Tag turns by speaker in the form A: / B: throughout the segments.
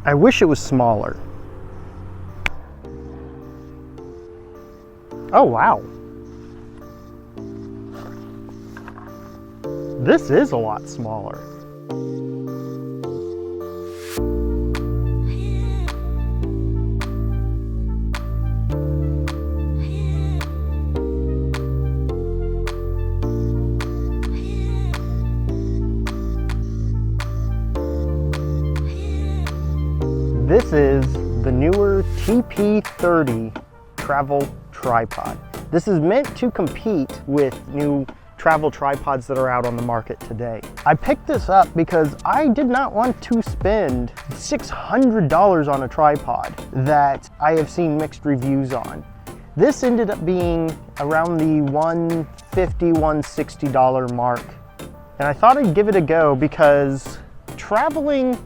A: I wish it was smaller. Oh, wow. This is a lot smaller. This is the Neewer TP30 Travel Tripod. This is meant to compete with new travel tripods that are out on the market today. I picked this up because I did not want to spend $600 on a tripod that I have seen mixed reviews on. This ended up being around the $150, $160 mark. And I thought I'd give it a go because traveling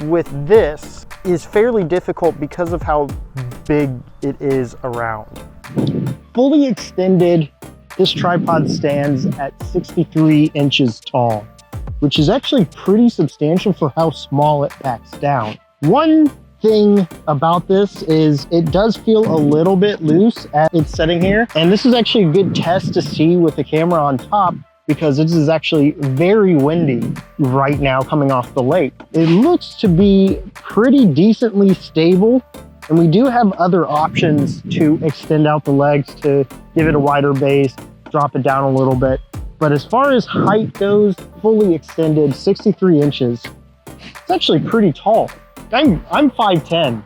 A: with this is fairly difficult because of how big it is around. Fully extended, this tripod stands at 63 inches tall, which is actually pretty substantial for how small it packs down. One thing about this is it does feel a little bit loose as it's sitting here, and this is actually a good test to see with the camera on top because this is actually very windy right now coming off the lake. It looks to be pretty decently stable, and we do have other options to extend out the legs to give it a wider base, drop it down a little bit. But as far as height goes, fully extended, 63 inches, it's actually pretty tall. I'm 5'10",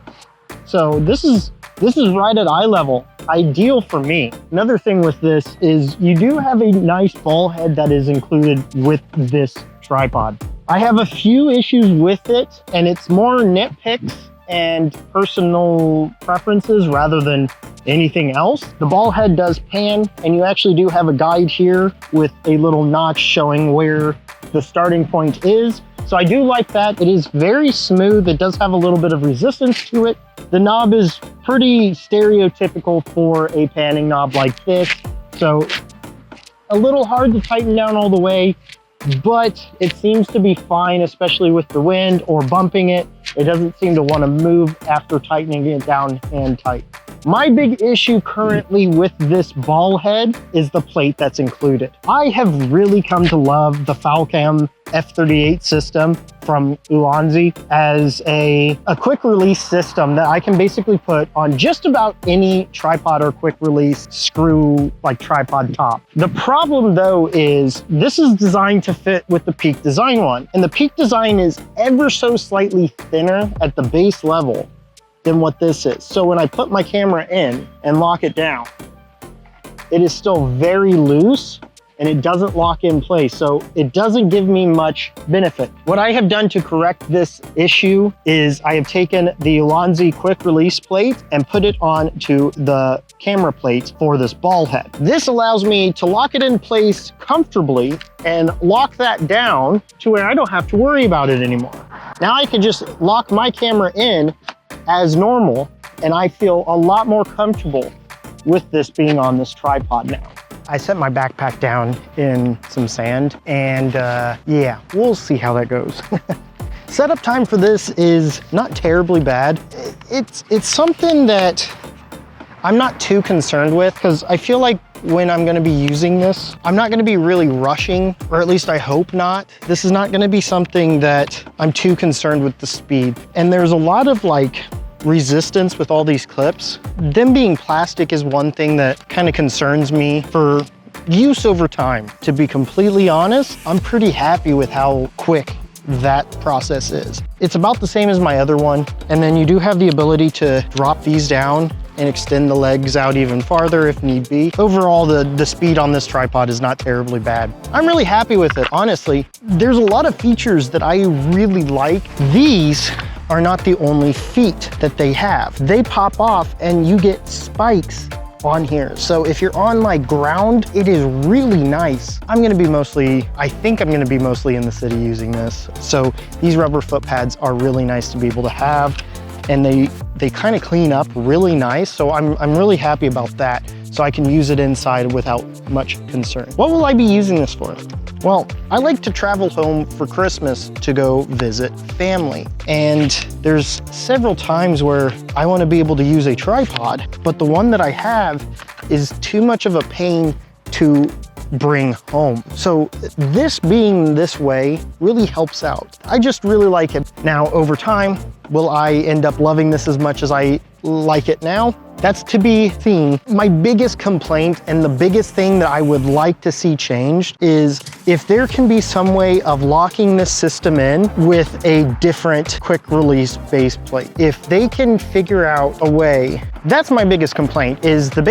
A: so this is right at eye level. Ideal for me. Another thing with this is you do have a nice ball head that is included with this tripod. I have a few issues with it, and it's more nitpicks and personal preferences rather than anything else. The ball head does pan, and you actually do have a guide here with a little notch showing where the starting point is. So I do like that. It is very smooth. It does have a little bit of resistance to it. The knob is pretty stereotypical for a panning knob like this. So a little hard to tighten down all the way, but it seems to be fine, especially with the wind or bumping it. It doesn't seem to want to move after tightening it down hand tight. My big issue currently with this ball head is the plate that's included. I have really come to love the Falcam F38 system from Ulanzi as a quick release system that I can basically put on just about any tripod or quick release screw like tripod top. The problem though is this is designed to fit with the Peak Design one, and the Peak Design is ever so slightly thinner at the base level than what this is. So when I put my camera in and lock it down, it is still very loose and it doesn't lock in place. So it doesn't give me much benefit. What I have done to correct this issue is I have taken the Ulanzi quick release plate and put it onto the camera plate for this ball head. This allows me to lock it in place comfortably and lock that down to where I don't have to worry about it anymore. Now I can just lock my camera in as normal, and I feel a lot more comfortable with this being on this tripod now. I set my backpack down in some sand, and yeah, we'll see how that goes. Setup time for this is not terribly bad. It's something that I'm not too concerned with because I feel like when I'm gonna be using this, I'm not gonna be really rushing, or at least I hope not. This is not gonna be something that I'm too concerned with the speed. And there's a lot of like resistance with all these clips. Them being plastic is one thing that kind of concerns me for use over time. To be completely honest, I'm pretty happy with how quick that process is. It's about the same as my other one. And then you do have the ability to drop these down and extend the legs out even farther if need be. Overall, the speed on this tripod is not terribly bad. I'm really happy with it, honestly. There's a lot of features that I really like. These are not the only feet that they have. They pop off and you get spikes on here. So if you're on like ground, it is really nice. I think I'm gonna be mostly in the city using this. So these rubber foot pads are really nice to be able to have, and they kind of clean up really nice. So I'm really happy about that. so I can use it inside without much concern. What will I be using this for? Well, I like to travel home for Christmas to go visit family. And there's several times where I want to be able to use a tripod, but the one that I have is too much of a pain to bring home. So this being this way really helps out. I just really like it. Now, over time, will I end up loving this as much as I like it now? That's to be seen. My biggest complaint and the biggest thing that I would like to see changed is if there can be some way of locking this system in with a different quick release base plate. If they can figure out a way, that's my biggest complaint, is the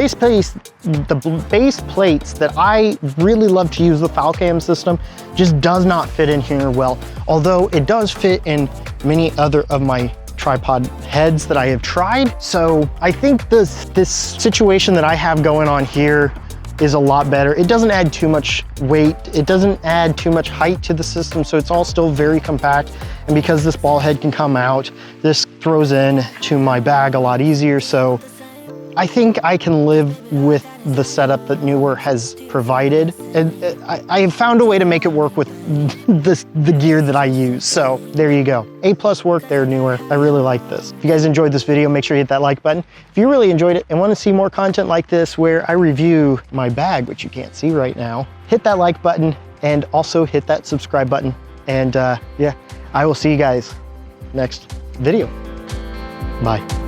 A: base plates that I really love to use the FalCam system just does not fit in here well. Although it does fit in many other of my tripod heads that I have tried. So I think this situation that I have going on here is a lot better. It doesn't add too much weight. It doesn't add too much height to the system. So it's all still very compact. And because this ball head can come out, this throws in to my bag a lot easier. So I think I can live with the setup that Neewer has provided. And I have found a way to make it work with the gear that I use. So there you go. A+ work there, Neewer. I really like this. If you guys enjoyed this video, make sure you hit that like button. If you really enjoyed it and want to see more content like this where I review my bag, which you can't see right now, hit that like button and also hit that subscribe button. And yeah, I will see you guys next video. Bye.